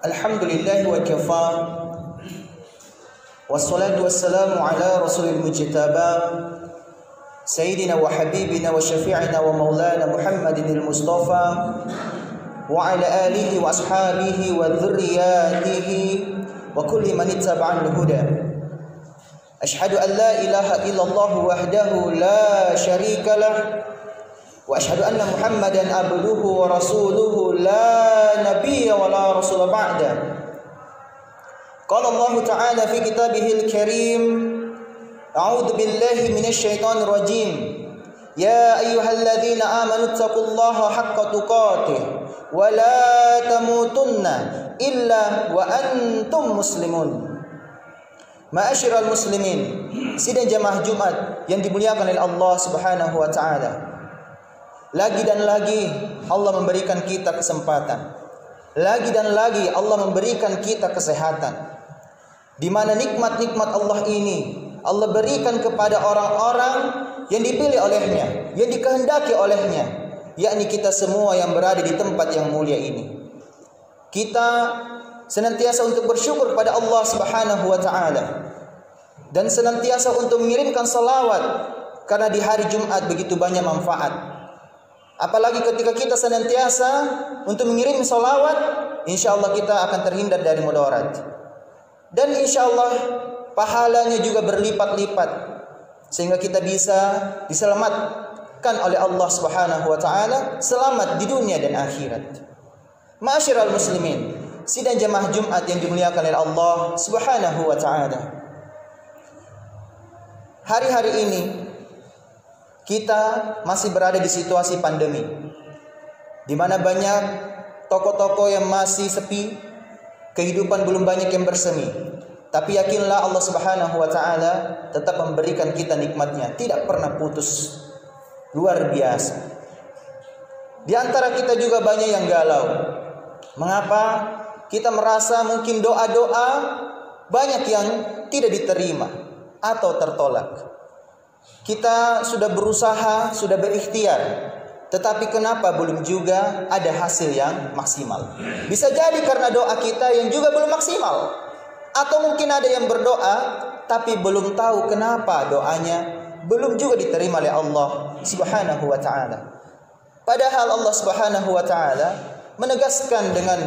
Alhamdulillah wa kafa. Wassalatu wassalamu ala rasulil mujtaba Sayyidina wa habibina wa syafi'ina wa maulana Muhammadin al-Mustafa wa ala alihi wa ashabihi wa dhurriyyatihi wa kulli man ittaba'al huda. Ashhadu an la ilaha illallah wahdahu la syarika lah wa ashhadu anna Muhammadan abduhu wa rasuluhu la nabiyya wa la rasula ba'da. Qala Allah Ta'ala fi kitabihil karim, a'udzu billahi minasy syaithanir rajim. Ya ayyuhalladzina amanu taqullaha haqqa tuqatih wa la tamutunna illa wa antum muslimun. Ma'asyiral muslimin, sidang jamaah Jumat yang dimuliakan oleh Allah Subhanahu wa taala. Lagi dan lagi Allah memberikan kita kesempatan. Lagi dan lagi Allah memberikan kita kesehatan. Di mana nikmat-nikmat Allah ini Allah berikan kepada orang-orang yang dipilih olehnya, yang dikehendaki olehnya, yakni kita semua yang berada di tempat yang mulia ini. Kita senantiasa untuk bersyukur pada Allah Subhanahu wa taala dan senantiasa untuk mengirimkan salawat karena di hari Jumat begitu banyak manfaat. Apalagi ketika kita senantiasa untuk mengirim salawat, insyaallah kita akan terhindar dari mudarat. Dan insyaallah pahalanya juga berlipat-lipat sehingga kita bisa diselamatkan oleh Allah Subhanahu wa taala, selamat di dunia dan akhirat. Ma'asyiral muslimin, sidang jamaah Jumat yang dimuliakan oleh Allah Subhanahu wa taala. Hari-hari ini kita masih berada di situasi pandemi, di mana banyak toko-toko yang masih sepi, kehidupan belum banyak yang bersemi. Tapi yakinlah Allah Subhanahu wa taala tetap memberikan kita nikmatnya, tidak pernah putus. Luar biasa. Di antara kita juga banyak yang galau. Mengapa? Kita merasa mungkin doa-doa banyak yang tidak diterima atau tertolak. Kita sudah berusaha, sudah berikhtiar, tetapi kenapa belum juga ada hasil yang maksimal? Bisa jadi karena doa kita yang juga belum maksimal. Atau mungkin ada yang berdoa tapi belum tahu kenapa doanya belum juga diterima oleh Allah Subhanahu wa taala. Padahal Allah Subhanahu wa taala menegaskan dengan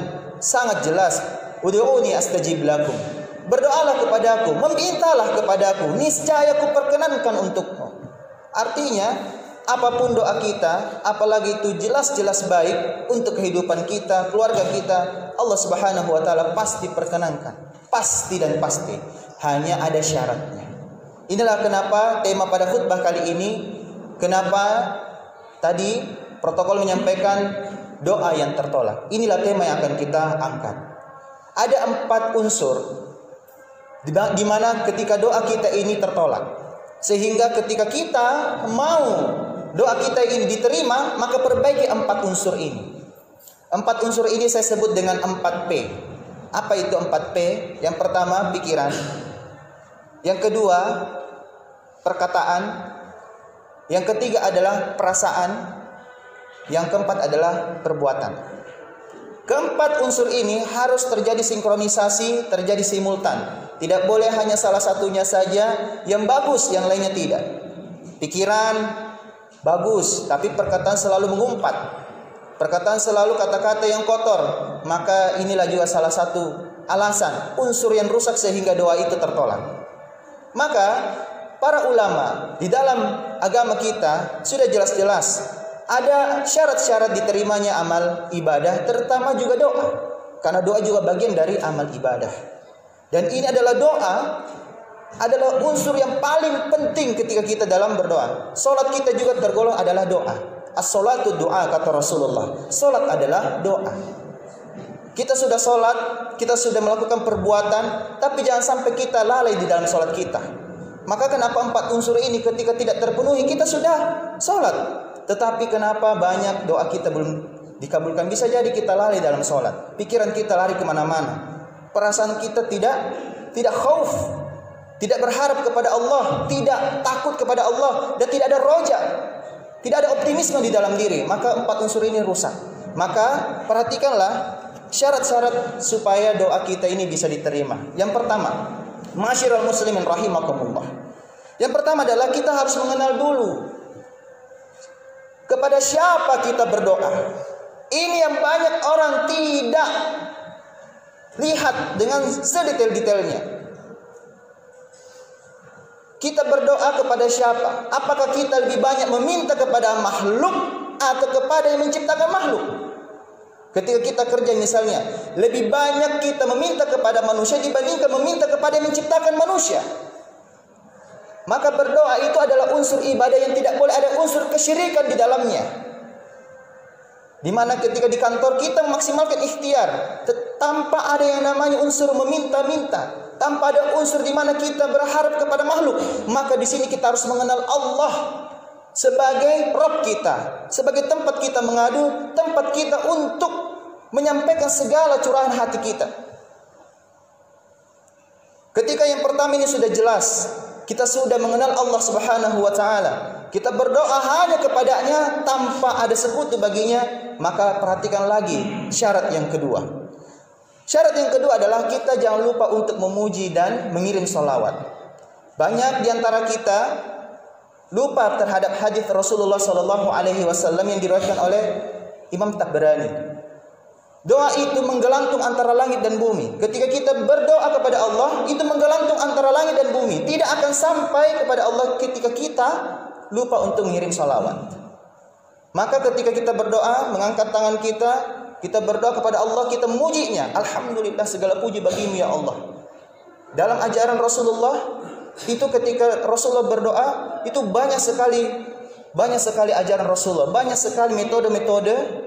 sangat jelas, ud'uuni astajib lakum. Berdoalah kepadaku, memintalah kepadaku, niscaya aku perkenankan untukmu. Artinya, apapun doa kita, apalagi itu jelas-jelas baik untuk kehidupan kita, keluarga kita, Allah Subhanahu wa taala pasti perkenankan. Pasti dan pasti. Hanya ada syaratnya. Inilah kenapa tema pada khutbah kali ini, kenapa tadi protokol menyampaikan doa yang tertolak. Inilah tema yang akan kita angkat. Ada 4 unsur di mana ketika doa kita ini tertolak, sehingga ketika kita mau doa kita ini diterima, maka perbaiki 4 unsur ini. 4 unsur ini saya sebut dengan 4P. Apa itu 4P? Yang pertama pikiran, yang kedua perkataan, yang ketiga adalah perasaan, yang keempat adalah perbuatan. Keempat unsur ini harus terjadi sinkronisasi, terjadi simultan. Tidak boleh hanya salah satunya saja yang bagus, yang lainnya tidak. Pikiran bagus, tapi perkataan selalu mengumpat. Perkataan selalu kata-kata yang kotor. Maka inilah juga salah satu alasan, unsur yang rusak sehingga doa itu tertolak. Maka para ulama di dalam agama kita sudah jelas-jelas ada syarat-syarat diterimanya amal ibadah, terutama juga doa. Karena doa juga bagian dari amal ibadah. Dan ini adalah doa, adalah unsur yang paling penting ketika kita dalam berdoa. Salat kita juga tergolong adalah doa. As-salatu doa, kata Rasulullah. Salat adalah doa. Kita sudah salat, kita sudah melakukan perbuatan, tapi jangan sampai kita lalai di dalam salat kita. Maka kenapa 4 unsur ini ketika tidak terpenuhi kita sudah salat, tetapi kenapa banyak doa kita belum dikabulkan? Bisa jadi kita lalai dalam salat, pikiran kita lari kemana-mana, perasaan kita tidak khauf, tidak berharap kepada Allah, tidak takut kepada Allah, dan tidak ada roja, tidak ada optimisme di dalam diri. Maka 4 unsur ini rusak. Maka perhatikanlah syarat-syarat supaya doa kita ini bisa diterima. Yang pertama, ma'asyiral muslimin rahimakumullah. Yang pertama adalah kita harus mengenal dulu kepada siapa kita berdoa. Ini yang banyak orang tidak lihat dengan sedetail-detailnya. Kita berdoa kepada siapa? Apakah kita lebih banyak meminta kepada makhluk atau kepada yang menciptakan makhluk? Ketika kita kerja misalnya, lebih banyak kita meminta kepada manusia dibandingkan meminta kepada yang menciptakan manusia. Maka berdoa itu adalah unsur ibadah yang tidak boleh ada unsur kesyirikan di dalamnya. Di mana ketika di kantor kita memaksimalkan ikhtiar tanpa ada yang namanya unsur meminta-minta, tanpa ada unsur di mana kita berharap kepada makhluk. Maka di sini kita harus mengenal Allah sebagai Rabb kita, sebagai tempat kita mengadu, tempat kita untuk menyampaikan segala curahan hati kita. Ketika yang pertama ini sudah jelas, kita sudah mengenal Allah Subhanahu wa taala, kita berdoa hanya kepadanya tanpa ada sekutu baginya, maka perhatikan lagi syarat yang kedua. Syarat yang kedua adalah kita jangan lupa untuk memuji dan mengirim sholawat. Banyak di antara kita lupa terhadap hadis Rasulullah Sallallahu Alaihi Wasallam yang diriwayatkan oleh Imam Tabrani. Doa itu menggelantung antara langit dan bumi. Ketika kita berdoa kepada Allah, itu menggelantung antara langit dan bumi. Tidak akan sampai kepada Allah ketika kita lupa untuk mengirim salawat. Maka ketika kita berdoa, mengangkat tangan kita berdoa kepada Allah, kita memujinya. Alhamdulillah, segala puji bagimu ya Allah. Dalam ajaran Rasulullah, itu ketika Rasulullah berdoa, itu banyak sekali ajaran Rasulullah, banyak sekali metode-metode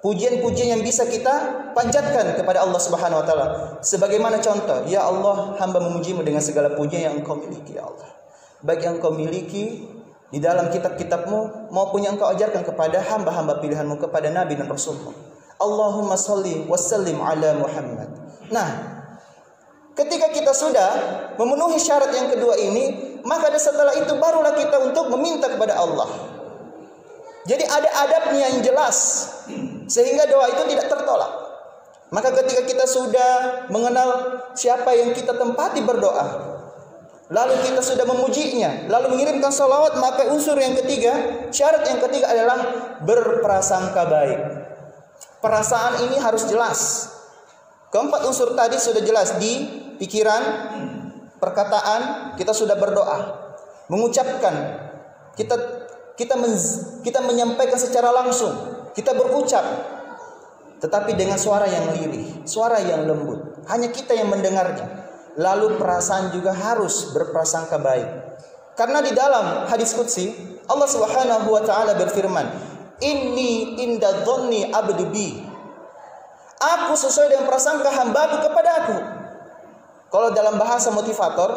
pujian-pujian yang bisa kita panjatkan kepada Allah Subhanahu wa taala. Sebagaimana contoh, ya Allah, hamba memujimu dengan segala pujian yang Engkau miliki ya Allah. Baik yang Engkau miliki di dalam kitab-kitabmu maupun yang Engkau ajarkan kepada hamba-hamba pilihanmu, kepada Nabi dan Rasulmu. Allahumma sholli wa sallim ala Muhammad. Nah, ketika kita sudah memenuhi syarat yang kedua ini, maka setelah itu barulah kita untuk meminta kepada Allah. Jadi ada adabnya yang jelas, sehingga doa itu tidak tertolak. Maka ketika kita sudah mengenal siapa yang kita tempati berdoa, lalu kita sudah memujinya, lalu mengirimkan salawat, maka unsur yang ketiga, syarat yang ketiga adalah berprasangka baik. Perasaan ini harus jelas. Keempat unsur tadi sudah jelas di pikiran, perkataan, kita sudah berdoa, mengucapkan, kita menyampaikan secara langsung, kita berucap, tetapi dengan suara yang lirih, suara yang lembut, hanya kita yang mendengarnya. Lalu perasaan juga harus berprasangka baik. Karena di dalam hadis qudsi Allah Subhanahu wa taala berfirman, "Inni inda dhanni abdi bi." Aku sesuai dengan prasangka hambaku kepada aku. Kalau dalam bahasa motivator,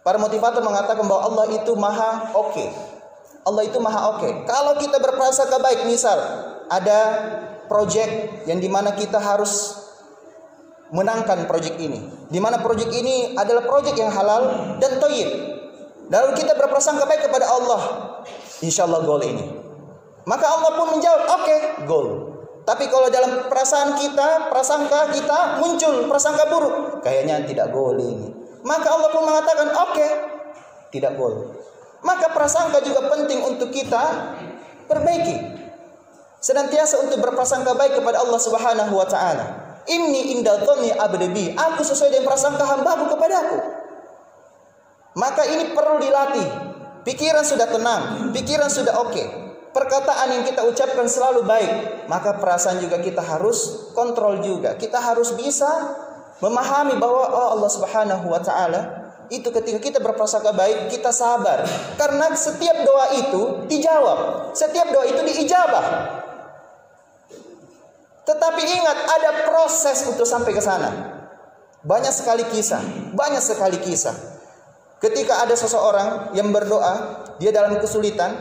para motivator mengatakan bahwa Allah itu maha oke. Allah itu maha oke. Kalau kita berprasangka baik, misal ada proyek yang dimana kita harus menangkan proyek ini, dimana proyek ini adalah proyek yang halal dan thayyib, lalu kita berprasangka baik kepada Allah, insya Allah goal ini, maka Allah pun menjawab oke, goal. Tapi kalau dalam perasaan kita, prasangka kita muncul prasangka buruk, kayaknya tidak goal ini, maka Allah pun mengatakan oke, tidak goal. Maka prasangka juga penting untuk kita perbaiki. Senantiasa untuk berprasangka baik kepada Allah Subhanahu wa taala. Inni inda dhanni abdi bi. Aku sesuai dengan prasangka hambaku kepadaku. Maka ini perlu dilatih. Pikiran sudah tenang, pikiran sudah oke. Perkataan yang kita ucapkan selalu baik, maka perasaan juga kita harus kontrol juga. Kita harus bisa memahami bahwa Allah Subhanahu wa taala itu ketika kita berprasangka baik, kita sabar. Karena setiap doa itu dijawab, setiap doa itu diijabah. Tetapi ingat, ada proses untuk sampai ke sana. Banyak sekali kisah. Ketika ada seseorang yang berdoa, dia dalam kesulitan,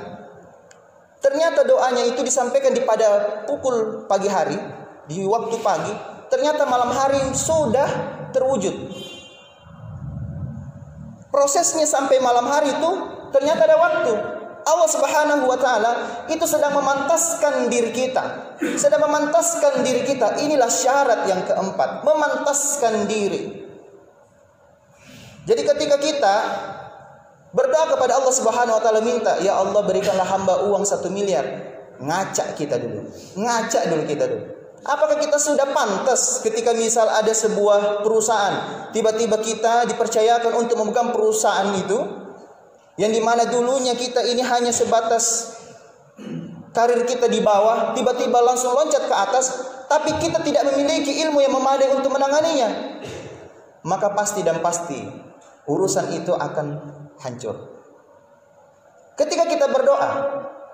ternyata doanya itu disampaikan pada pukul pagi hari, di waktu pagi, ternyata malam hari sudah terwujud. Prosesnya sampai malam hari itu ternyata ada waktu. Allah Subhanahu wa taala itu sedang memantaskan diri kita. Sedang memantaskan diri kita. Inilah syarat yang keempat, memantaskan diri. Jadi ketika kita berdoa kepada Allah Subhanahu wa taala, minta, ya Allah berikanlah hamba uang 1 miliar. Ngaca kita dulu. Ngaca dulu kita dulu. Apakah kita sudah pantas ketika misal ada sebuah perusahaan, tiba-tiba kita dipercayakan untuk memegang perusahaan itu, yang dimana dulunya kita ini hanya sebatas karir kita di bawah, tiba-tiba langsung loncat ke atas, tapi kita tidak memiliki ilmu yang memadai untuk menanganinya, maka pasti dan pasti urusan itu akan hancur. Ketika kita berdoa,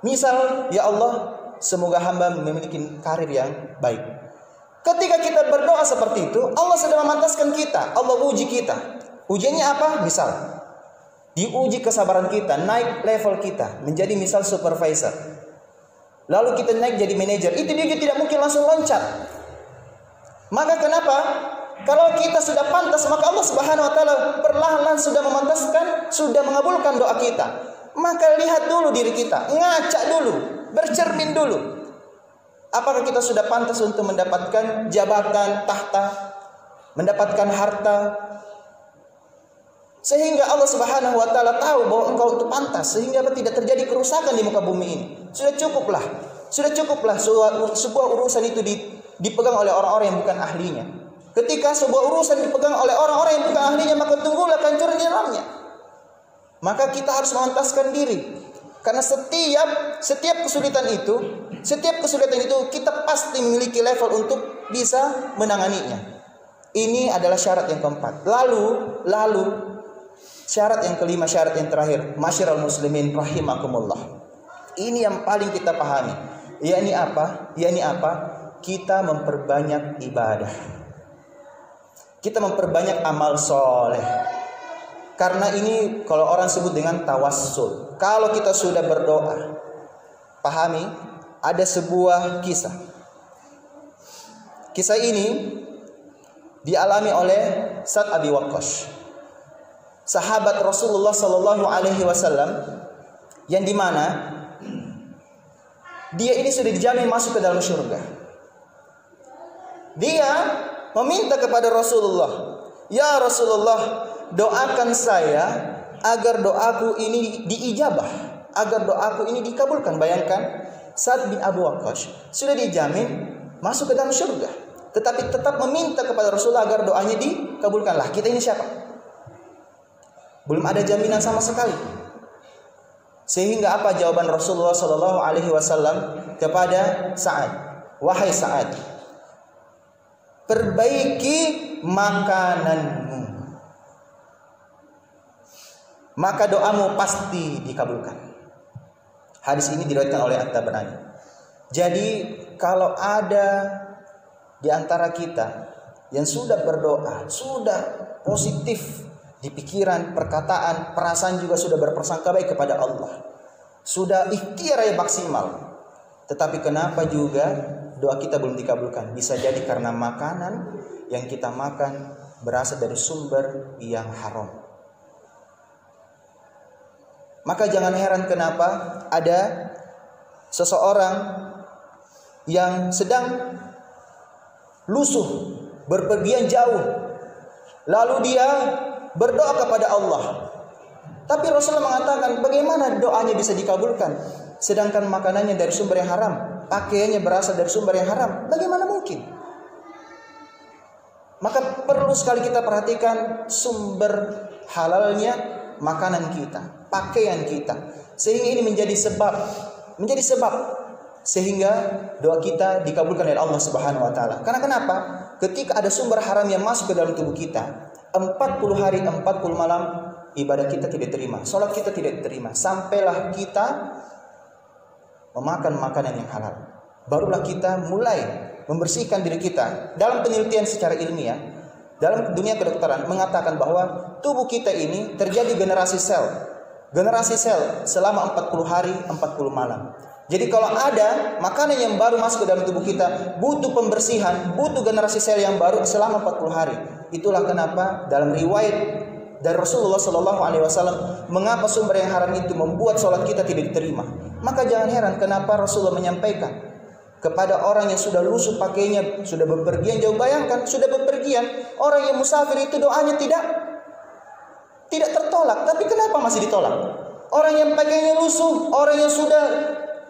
misal, ya Allah, semoga hamba memiliki karir yang baik. Ketika kita berdoa seperti itu, Allah sedang memantaskan kita, Allah uji kita. Ujiannya apa? Misal, diuji kesabaran kita, naik level kita menjadi misal supervisor. Lalu kita naik jadi manajer. Itu dia tidak mungkin langsung loncat. Maka kenapa? Kalau kita sudah pantas, maka Allah Subhanahu wa taala perlahan-lahan sudah memantaskan, sudah mengabulkan doa kita. Maka lihat dulu diri kita, ngaca dulu, bercermin dulu. Apakah kita sudah pantas untuk mendapatkan jabatan, tahta, mendapatkan harta? Sehingga Allah Subhanahu wa taala tahu bahwa engkau itu pantas, sehingga tidak terjadi kerusakan di muka bumi ini. Sudah cukuplah sebuah urusan itu dipegang oleh orang-orang yang bukan ahlinya. Ketika sebuah urusan dipegang oleh orang-orang yang bukan ahlinya, maka tunggulah kehancuran di dalamnya. Maka kita harus memantaskan diri. Karena setiap kesulitan itu kita pasti memiliki level untuk bisa menanganinya. Ini adalah syarat yang keempat. Lalu syarat yang kelima, syarat yang terakhir, masyiral muslimin rahimakumullah. Ini yang paling kita pahami. Yakni apa? Kita memperbanyak ibadah. Kita memperbanyak amal soleh. Karena ini kalau orang sebut dengan tawassul. Kalau kita sudah berdoa, pahami, ada sebuah kisah. Kisah ini dialami oleh Sa'd Abi Waqqas, sahabat Rasulullah sallallahu alaihi wasallam, yang dimana dia ini sudah dijamin masuk ke dalam surga. Dia meminta kepada Rasulullah, ya Rasulullah, doakan saya agar doaku ini diijabah, agar doaku ini dikabulkan. Bayangkan, Sa'd bin Abi Waqqas sudah dijamin masuk ke dalam surga, tetapi tetap meminta kepada Rasulullah agar doanya dikabulkanlah. Kita ini siapa? Belum ada jaminan sama sekali. Sehingga apa jawaban Rasulullah sallallahu alaihi wasallam kepada Sa'ad? Wahai Sa'ad, perbaiki makananmu, maka doamu pasti dikabulkan. Hadis ini diriwayatkan oleh At-Tabrani. Jadi kalau ada di antara kita yang sudah berdoa, sudah positif di pikiran, perkataan, perasaan juga sudah berprasangka baik kepada Allah, sudah ikhtiar yang maksimal, tetapi kenapa juga doa kita belum dikabulkan? Bisa jadi karena makanan yang kita makan berasal dari sumber yang haram. Maka jangan heran kenapa ada seseorang yang sedang lusuh, berpergian jauh, lalu dia berdoa kepada Allah. Tapi Rasulullah mengatakan, bagaimana doanya bisa dikabulkan sedangkan makanannya dari sumber yang haram, pakaiannya berasal dari sumber yang haram? Bagaimana mungkin? Maka perlu sekali kita perhatikan sumber halalnya makanan kita, pakaian kita, sehingga ini menjadi sebab sehingga doa kita dikabulkan oleh Allah Subhanahu wa taala. Karena kenapa? Ketika ada sumber haram yang masuk ke dalam tubuh kita, 40 hari 40 malam ibadah kita tidak diterima, salat kita tidak diterima, sampailah kita memakan makanan yang halal. Barulah kita mulai membersihkan diri kita. Dalam penelitian secara ilmiah, dalam dunia kedokteran mengatakan bahwa tubuh kita ini terjadi generasi sel selama 40 hari 40 malam. Jadi kalau ada makanan yang baru masuk ke dalam tubuh kita, butuh pembersihan, butuh generasi sel yang baru selama 40 hari. Itulah kenapa dalam riwayat dari Rasulullah Shallallahu Alaihi Wasallam mengapa sumber yang haram itu membuat sholat kita tidak diterima. Maka jangan heran kenapa Rasulullah menyampaikan kepada orang yang sudah lusuh pakainya, sudah bepergian jauh. Bayangkan sudah bepergian, orang yang musafir itu doanya tidak tertolak, tapi kenapa masih ditolak? Orang yang pakainya lusuh, orang yang sudah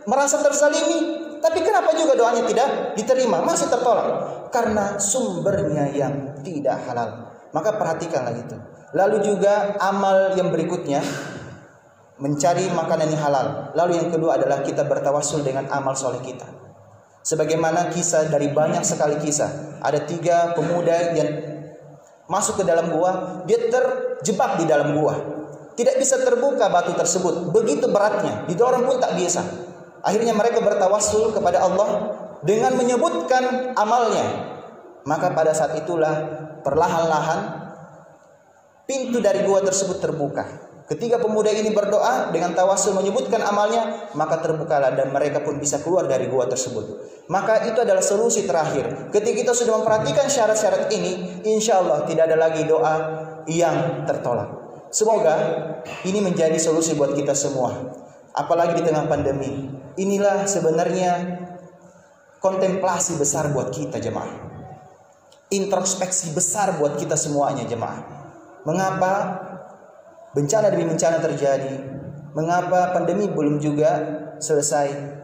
merasa terzalimi, tapi kenapa juga doanya tidak diterima, masih tertolak? Karena sumbernya yang tidak halal. Maka perhatikanlah itu. Lalu juga amal yang berikutnya, mencari makanan yang halal. Lalu yang kedua adalah kita bertawassul dengan amal soleh kita. Sebagaimana kisah dari banyak sekali kisah, ada 3 pemuda yang masuk ke dalam gua, dia terjebak di dalam gua, tidak bisa terbuka batu tersebut, begitu beratnya, didorong pun tak bisa. Akhirnya mereka bertawassul kepada Allah dengan menyebutkan amalnya. Maka pada saat itulah perlahan-lahan pintu dari gua tersebut terbuka. Ketika pemuda ini berdoa dengan tawassul menyebutkan amalnya, maka terbukalah dan mereka pun bisa keluar dari gua tersebut. Maka itu adalah solusi terakhir. Ketika kita sudah memperhatikan syarat-syarat ini, insya Allah tidak ada lagi doa yang tertolak. Semoga ini menjadi solusi buat kita semua. Apalagi di tengah pandemi. Inilah sebenarnya kontemplasi besar buat kita jemaah. Introspeksi besar buat kita semuanya jemaah. Mengapa bencana demi bencana terjadi? Mengapa pandemi belum juga selesai?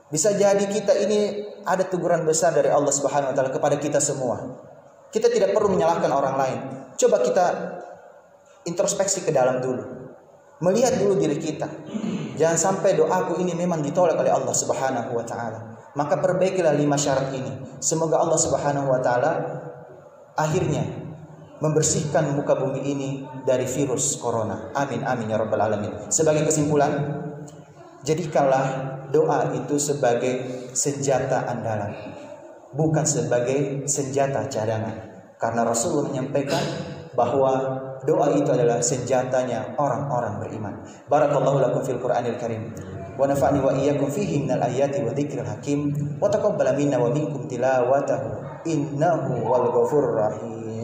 Bisa jadi kita ini ada teguran besar dari Allah Subhanahu wa taala kepada kita semua. Kita tidak perlu menyalahkan orang lain. Coba kita introspeksi ke dalam dulu. Melihat dulu diri kita. Jangan sampai doaku ini memang ditolak oleh Allah Subhanahu wa taala. Maka perbaikilah 5 syarat ini. Semoga Allah Subhanahu wa taala akhirnya membersihkan muka bumi ini dari virus corona. Amin amin ya rabbal alamin. Sebagai kesimpulan, jadikanlah doa itu sebagai senjata andalan, bukan sebagai senjata cadangan. Karena Rasulullah menyampaikan bahwa doa itu adalah senjatanya orang-orang beriman. Barakallahu lakum fil Qur'anil Karim. Wa nafa'ni wa iyyakum fihi minal ayati wa dzikril hakim. Wa taqabbala minna wa minkum tilawatahu. Innahu wal ghafurur rahim.